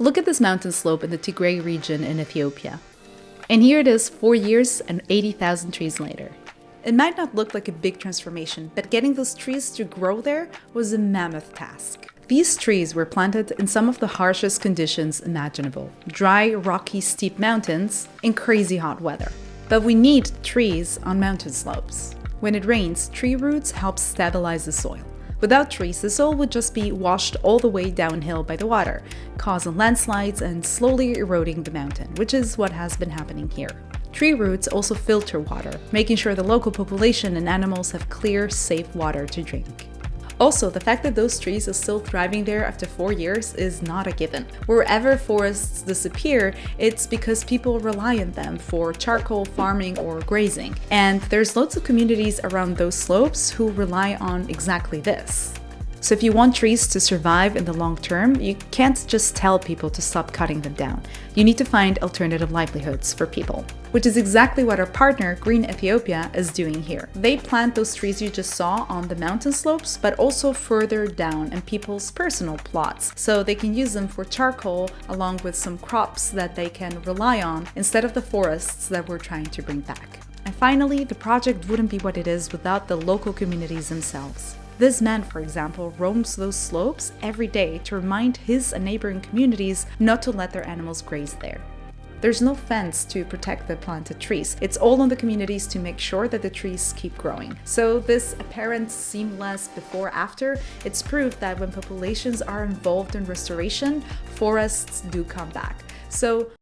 Look at this mountain slope in the Tigray region in Ethiopia. And here it is 4 years and 80,000 trees later. It might not look like a big transformation, but getting those trees to grow there was a mammoth task. These trees were planted in some of the harshest conditions imaginable: dry, rocky, steep mountains in crazy hot weather. But we need trees on mountain slopes. When it rains, tree roots help stabilize the soil. Without trees, the soil would just be washed all the way downhill by the water, causing landslides and slowly eroding the mountain, which is what has been happening here. Tree roots also filter water, making sure the local population and animals have clear, safe water to drink. Also, the fact that those trees are still thriving there after 4 years is not a given. Wherever forests disappear, it's because people rely on them for charcoal farming or grazing. And there's lots of communities around those slopes who rely on exactly this. So if you want trees to survive in the long term, you can't just tell people to stop cutting them down. You need to find alternative livelihoods for people, which is exactly what our partner, Green Ethiopia, is doing here. They plant those trees you just saw on the mountain slopes, but also further down in people's personal plots, so they can use them for charcoal along with some crops that they can rely on instead of the forests that we're trying to bring back. And finally, the project wouldn't be what it is without the local communities themselves. This man, for example, roams those slopes every day to remind his and neighboring communities not to let their animals graze there. There's no fence to protect the planted trees. It's all on the communities to make sure that the trees keep growing. So this apparent seamless before-after, it's proof that when populations are involved in restoration, forests do come back. So